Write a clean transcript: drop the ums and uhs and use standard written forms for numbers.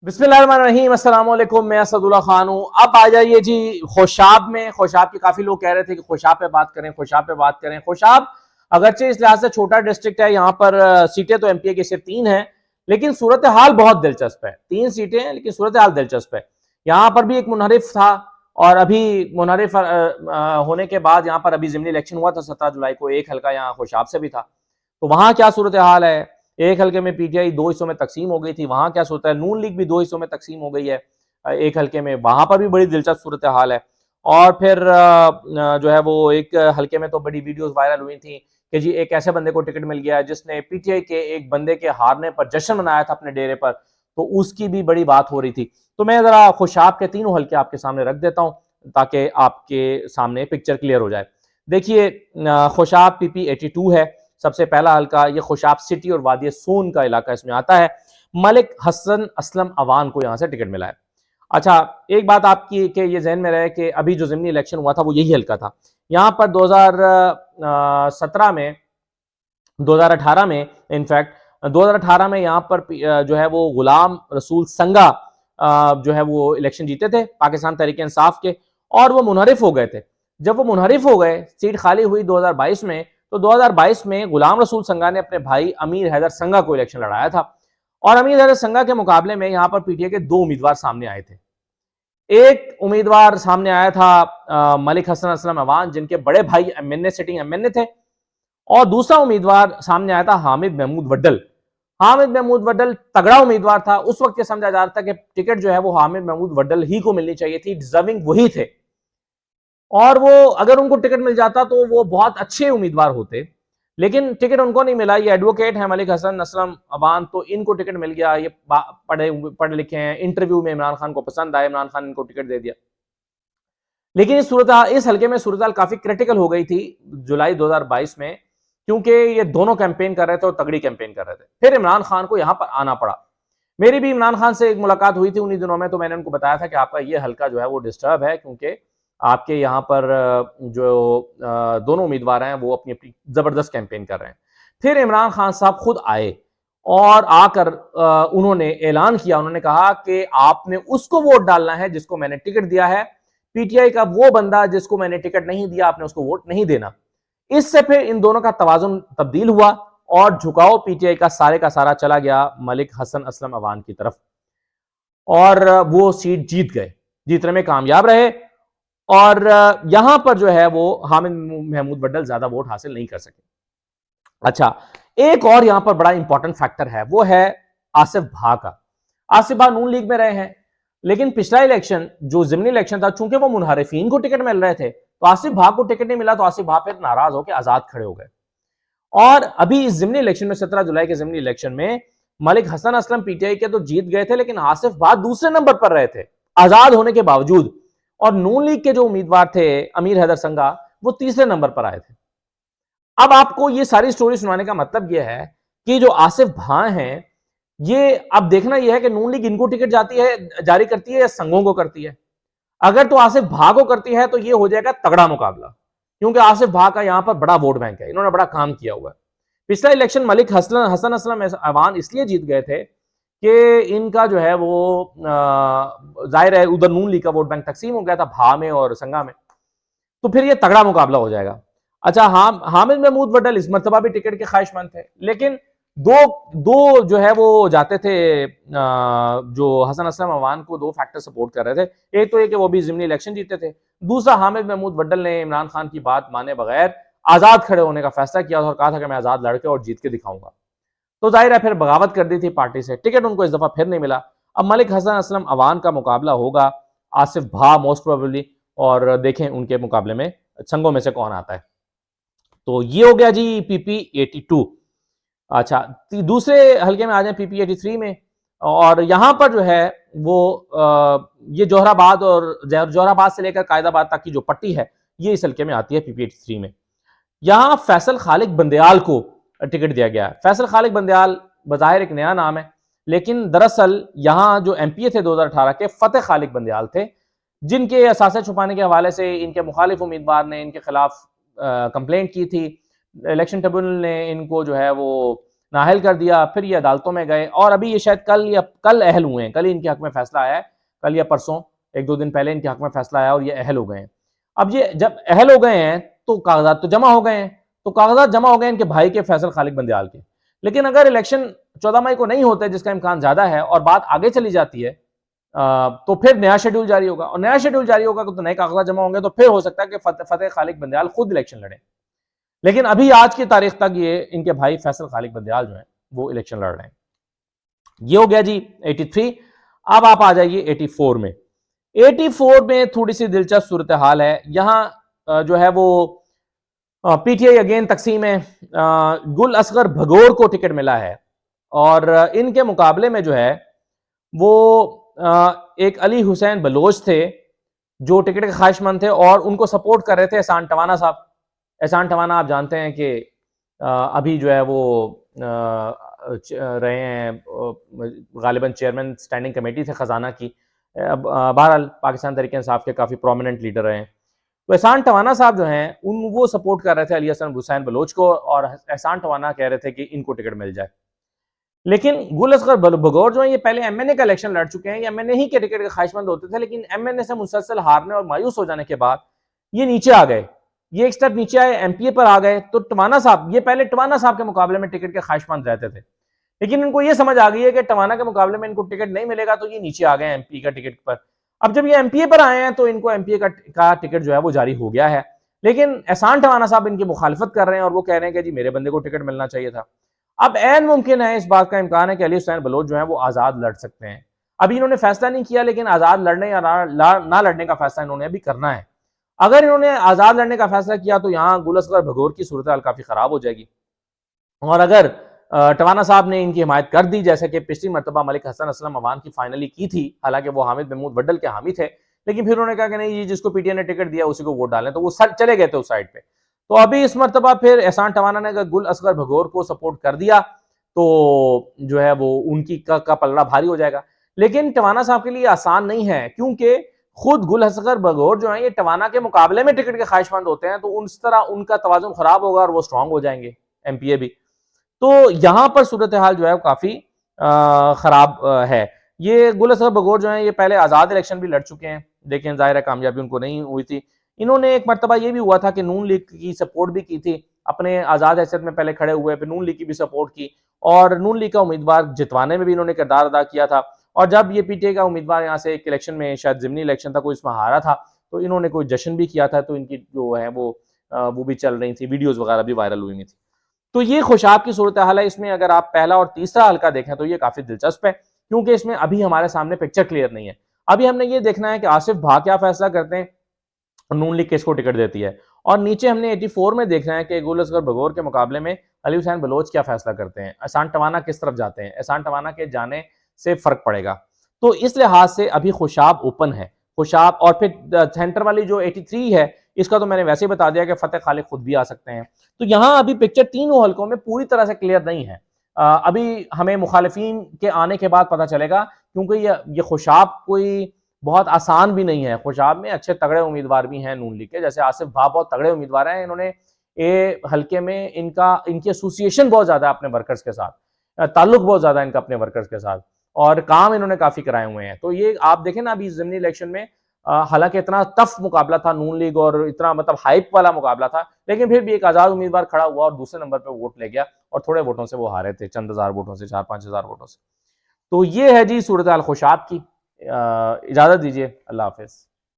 बिस्मिल्लाहिर्रहमानिर्रहीम, अस्सलाम वालेकुम। मैं असदुल्ला खान हूँ। अब आ जाइए जी खुशाब में। खुशाब के काफी लोग कह रहे थे कि खुशाब पे बात करें, खुशाब पे बात करें। खुशाब अगरचे इस लिहाज से छोटा डिस्ट्रिक्ट है, यहाँ पर सीटें तो एमपीए की सिर्फ 3 हैं, लेकिन सूरत हाल बहुत दिलचस्प है। 3 सीटें हैं लेकिन सूरत हाल दिलचस्प है। यहाँ पर भी एक मुनहरिफ था और अभी मुनहरिफ होने के बाद यहाँ पर अभी ज़िमनी इलेक्शन हुआ था 17 जुलाई को। एक हल्का यहाँ खुशाब से भी था, तो वहां क्या सूरत हाल है। एक हल्के में पीटीआई 2 हिस्सों में तकसीम हो गई थी, वहां क्या सूरत है। नून लीग भी 2 हिस्सों में तकसीम हो गई है एक हल्के में, वहां पर भी बड़ी दिलचस्प सूरत हाल है। और फिर जो है वो एक हल्के में तो बड़ी वीडियोस वायरल हुई थी कि जी एक ऐसे बंदे को टिकट मिल गया जिसने पीटीआई के एक बंदे के हारने पर जश्न मनाया था अपने डेरे पर, तो उसकी भी बड़ी बात हो रही थी। तो मैं जरा खुशाब के तीनों हल्के आपके सामने रख देता हूं ताकि आपके सामने पिक्चर क्लियर हो जाए। देखिए, खुशाब पीपी 82 है सबसे पहला हल्का। ये खुशाब सिटी और वादी सोन का इलाका इसमें आता है। मलिक हसन असलम अवान को यहां से टिकट मिला है। अच्छा, एक बात आपकी कि ये जहन में रहे कि अभी जो ज़िमनी इलेक्शन हुआ था वो यही हल्का था। यहाँ पर 2017 में 2018 में इनफैक्ट 2018 में यहाँ पर जो है वो गुलाम रसूल संगा जो है वो इलेक्शन जीते थे पाकिस्तान तहरीक इंसाफ के, और वो मुनहरिफ हो गए थे। जब वो मुनहरिफ हो गए, सीट खाली हुई 2022 में, तो 2022 में गुलाम रसूल संगा ने अपने भाई अमीर हैदर संगा को इलेक्शन लड़ाया था। और अमीर हैदर संगा के मुकाबले में यहाँ पर पीटीआई के 2 उम्मीदवार सामने आए थे। एक उम्मीदवार सामने आया था मलिक हसन असलम अवान, जिनके बड़े भाई एमएनए सिटिंग एमएनए थे, और दूसरा उम्मीदवार सामने आया था हामिद महमूद वड्डल। हामिद महमूद वड्डल तगड़ा उम्मीदवार था। उस वक्त ये समझा जा रहा था कि टिकट जो है वो हामिद महमूद वड्डल ही को मिलनी चाहिए थी, डिजर्विंग वही थे, और वो अगर उनको टिकट मिल जाता तो वो बहुत अच्छे उम्मीदवार होते, लेकिन टिकट उनको नहीं मिला। ये एडवोकेट है मलिक हसन असलम अबान, तो इनको टिकट मिल गया। ये पढ़े लिखे हैं, इंटरव्यू में इमरान खान को पसंद आए, इमरान खान इनको टिकट दे दिया। लेकिन इस हल्के में सूरत काफी क्रिटिकल हो गई थी जुलाई 2022 में, क्योंकि ये दोनों कैंपेन कर रहे थे और तगड़ी कैंपेन कर रहे थे। फिर इमरान खान को यहां पर आना पड़ा। मेरी भी इमरान खान से एक मुलाकात हुई थी उन्हीं दिनों में, तो मैंने उनको बताया था कि आपका ये हल्का जो है वो डिस्टर्ब है, क्योंकि आपके यहाँ पर जो दोनों उम्मीदवार हैं वो अपनी अपनी जबरदस्त कैंपेन कर रहे हैं। फिर इमरान खान साहब खुद आए और आकर उन्होंने ऐलान किया, उन्होंने कहा कि आपने उसको वोट डालना है जिसको मैंने टिकट दिया है, पीटीआई का वो बंदा जिसको मैंने टिकट नहीं दिया आपने उसको वोट नहीं देना। इससे फिर इन दोनों का तवाजुन तब्दील हुआ और झुकाव पीटीआई का सारा चला गया मलिक हसन असलम अवान की तरफ, और वो सीट जीत गए, जीतने में कामयाब रहे। और यहां पर जो है वो हामिद महमूद वड्डल ज्यादा वोट हासिल नहीं कर सके। अच्छा, एक और यहां पर बड़ा इंपॉर्टेंट फैक्टर है, वो है आसिफ भा का। आसिफ भा नून लीग में रहे हैं, लेकिन पिछला इलेक्शन जो ज़िमनी इलेक्शन था, चूंकि वो मुनहरिफीन को टिकट मिल रहे थे, तो आसिफ भा को टिकट नहीं मिला, तो आसिफ भा फिर नाराज होकर आजाद खड़े हो गए। और अभी इस ज़िमनी इलेक्शन में 17 जुलाई के ज़िमनी इलेक्शन में मलिक हसन असलम पीटीआई के तो जीत गए थे, लेकिन आसिफ भा दूसरे नंबर पर रहे थे आजाद होने के बावजूद, और नून लीग के जो उम्मीदवार थे अमीर हैदर संगा, वो तीसरे नंबर पर आए थे। अब आपको ये सारी स्टोरी सुनाने का मतलब यह है कि जो आसिफ भा हैं, ये अब देखना यह है कि नून लीग इनको टिकट जारी करती है या संघों को करती है। अगर तो आसिफ भा को करती है तो ये हो जाएगा तगड़ा मुकाबला, क्योंकि आसिफ भा का यहां पर बड़ा वोट बैंक है, इन्होंने बड़ा काम किया हुआ है। पिछला इलेक्शन मलिक हसन असलम अवान इसलिए जीत गए थे कि इनका जो है वो जाहिर है उधर नून लीग का वोट बैंक तकसीम हो गया था भा में और संगा में, तो फिर ये तगड़ा मुकाबला हो जाएगा। अच्छा, हामिद महमूद वड्डल इस मरतबा भी टिकट के ख्वाहिशमंद थे, लेकिन दो दो जो है वो जाते थे, जो हसन असलम अवान को 2 फैक्टर सपोर्ट कर रहे थे। एक तो ये कि वो भी ज़िमनी इलेक्शन जीते थे, दूसरा हामिद महमूद वड्डल ने इमरान खान की बात माने बगैर आजाद खड़े होने का फैसला किया और कहा था कि मैं आजाद लड़के और जीत के दिखाऊंगा। तो जाहिर है फिर बगावत कर दी थी पार्टी से, टिकट उनको इस दफा फिर नहीं मिला। अब मलिक हसन असलम अवान का मुकाबला होगा आसिफ भा मोस्ट प्रोबेबली, और देखें उनके मुकाबले में संघों में से कौन आता है। तो ये हो गया जी पीपी 82। अच्छा, दूसरे हल्के में आ जाए पीपी 83 में, और यहां पर जो है वो ये जोहराबाद और जोहराबाद से लेकर कायदाबाद तक की जो पट्टी है, ये इस हल्के में आती है पीपी 83 में। यहां फैसल खालिक बंदयाल को टिकट दिया गया है। फैसल खालिक बंदयाल बज़ाहिर एक नया नाम है, लेकिन दरअसल यहां जो एमपीए थे 2018 के फतेह खालिक बंदयाल थे, जिनके असासे छुपाने के हवाले से इनके मुखालिफ उम्मीदवार ने इनके खिलाफ कंप्लेंट की थी। इलेक्शन ट्रिब्यूनल ने इनको जो है वो नाअहल कर दिया, फिर ये अदालतों में गए और अभी ये शायद कल अहल हुए हैं, कल ही इनके हक में फैसला आया है, कल या परसों, एक दो दिन पहले इनके हक में फैसला आया और ये अहल हो गए हैं। अब ये जब अहल हो गए हैं तो कागजात तो जमा हो गए हैं, तो कागजात जमा हो गए इनके भाई के फैसल खालिक बंदयाल के। लेकिन अगर इलेक्शन 14 मई को नहीं होते, जिसका इम्कान ज्यादा है, और बात आगे चली जाती है, तो फिर नया शेड्यूल जारी होगा, और नया शेड्यूल जारी होगा तो नए कागजात जमा होंगे, तो फिर हो सकता है कि फतेह खालिक बंदयाल खुद इलेक्शन लड़े। लेकिन अभी आज की तारीख तक ये इनके भाई फैसल खालिक बंदयाल जो है वो इलेक्शन लड़ रहे हैं। ये हो गया जी 83। अब आप आ जाइए 84 में। 84 में थोड़ी सी दिलचस्प सूरत हाल है। यहां जो है वो पीटीआई अगेन तकसीम है। गुल असगर भगोर को टिकट मिला है और इनके मुकाबले में जो है वो एक अली हुसैन बलोच थे जो टिकट के ख्वाहिशमंद थे और उनको सपोर्ट कर रहे थे एहसान टवाना साहब। एहसान टवाना आप जानते हैं कि अभी जो है वो रहे हैं गालिबन चेयरमैन स्टैंडिंग कमेटी थे खजाना की। बहरहाल पाकिस्तान तहरीक इंसाफ के काफ़ी प्रोमिनेंट लीडर रहे हैं। तो एहसान टवाना साहब जो हैं वो सपोर्ट कर रहे थे अली हसन हुसैन बलोच को और एहसान टवाना कह रहे थे कि इनको टिकट मिल जाए। लेकिन गुल असगर भगोर जो है ये पहले एमएनए का इलेक्शन लड़ चुके हैं, ये एमएनए ही के टिकट के ख्वाहिशमंद होते थे, लेकिन एमएनए से मुसलसल हारने और मायूस हो जाने के बाद ये नीचे आ गए, ये एक स्टेप नीचे आए, एमपीए पर आ गए। तो टवाना साहब, ये पहले टवाना साहब के मुकाबले में टिकट के ख्वाहिशमंद रहते थे, लेकिन इनको ये समझ आ गई है कि टवाना के मुकाबले में इनको टिकट नहीं मिलेगा, तो ये नीचे आ गए एमपी का टिकट पर। अब जब ये एमपीए पर आए हैं तो इनको एमपीए का टिकट जो है वो जारी हो गया है, लेकिन एहसान टवाना साहब इनकी मुखालफत कर रहे हैं और वो कह रहे हैं कि जी मेरे बंदे को टिकट मिलना चाहिए था। अब ऐन मुमकिन है, इस बात का इम्कान है कि अली हुसैन बलोच जो है वो आज़ाद लड़ सकते हैं। अभी इन्होंने फैसला नहीं किया, लेकिन आज़ाद लड़ने या ना लड़ने का फैसला इन्होंने अभी करना है। अगर इन्होंने आज़ाद लड़ने का फैसला किया तो यहाँ गुल असगर भगोर की सूरत हाल काफ़ी ख़राब हो जाएगी, और अगर टवाना साहब ने इनकी हिमायत कर दी, जैसे कि पिछली मरतबा मलिक हसन असलम अवान की फाइनली की थी, हालांकि वो हामिद महमूद वड्डल के हामी थे, लेकिन फिर उन्होंने कहा कि नहीं, जिसको पीटीआई ने टिकट दिया उसी को वोट डालें, तो वो चले गए थे उस साइड पे। तो अभी इस मरतबा फिर एहसान टवाना ने गुल असगर भगोर को सपोर्ट कर दिया तो जो है वो उनकी का पलड़ा भारी हो जाएगा। लेकिन टवाना साहब के लिए आसान नहीं है, क्योंकि खुद गुल असगर भगोर जो है ये टवाना के मुकाबले में टिकट के ख्वाहिशमंद होते हैं, तो उस तरह उनका तवाजुन खराब होगा और वो स्ट्रांग हो जाएंगे एमपीए भी। तो यहां पर सूरत हाल जो है वो काफी खराब है। ये गुल असगर भगोर जो है ये पहले आजाद इलेक्शन भी लड़ चुके हैं, लेकिन जाहिर है कामयाबी उनको नहीं हुई थी। इन्होंने एक मरतबा ये भी हुआ था कि नून लीग की सपोर्ट भी की थी, अपने आजाद हैसियत में पहले खड़े हुए, फिर नून लीग की भी सपोर्ट की और नून लीग का उम्मीदवार जितवाने में भी इन्होंने किरदार अदा किया था। और जब ये पीटीआई का उम्मीदवार यहाँ से एक इलेक्शन में, शायद जिमनी इलेक्शन था, कोई इसमें हारा था, तो इन्होंने कोई जश्न भी किया था, तो इनकी जो है वो भी चल रही थी, वीडियोज वगैरह भी वायरल हुई थी। तो ये खुशाब की सूरत हाल है। इसमें अगर आप पहला और तीसरा हल्का देखें तो ये काफी दिलचस्प है, क्योंकि इसमें अभी हमारे सामने पिक्चर क्लियर नहीं है। अभी हमने ये देखना है कि आसिफ भा क्या फैसला करते हैं और नून लीग किसको टिकट देती है, और नीचे हमने 84 में देखना है कि गुल असगर भगोर के मुकाबले में अली हुसैन बलोच क्या फैसला करते हैं, एहसान टवाना किस तरफ जाते हैं। एहसान टवाना के जाने से फर्क पड़ेगा। तो इस लिहाज से अभी खुशाब ओपन है। खुशाब और फिर सेंटर वाली जो 83 है, इसका तो मैंने वैसे ही बता दिया कि फतेह खालिक खुद भी आ सकते हैं। तो यहां अभी पिक्चर तीनों हल्कों में पूरी तरह से क्लियर नहीं है। अभी हमें मुखालिफिन के आने के बाद पता चलेगा, क्योंकि ये खुशाब कोई बहुत आसान भी नहीं है। खुशाब में अच्छे तगड़े उम्मीदवार भी हैं नून लीग के, जैसे आसिफ भा बहुत तगड़े उम्मीदवार हैं। इन्होंने ए हल्के में इनकी एसोसिएशन बहुत ज्यादा अपने वर्कर्स के साथ, ताल्लुक बहुत ज्यादा इनका अपने वर्कर्स के साथ, और काम इन्होंने काफी कराए हुए हैं। तो ये आप देखें ना, अभी जिमनी इलेक्शन में हालांकि इतना टफ मुकाबला था नून लीग और इतना मतलब हाइप वाला मुकाबला था, लेकिन फिर भी एक आजाद उम्मीदवार खड़ा हुआ और दूसरे नंबर पर वोट ले गया, और थोड़े वोटों से वो हारे थे, चंद हजार वोटों से, 4-5 हजार वोटों से। तो ये है जी सूरत हाल खुशाब की। इजाजत दीजिए, अल्लाह हाफिज।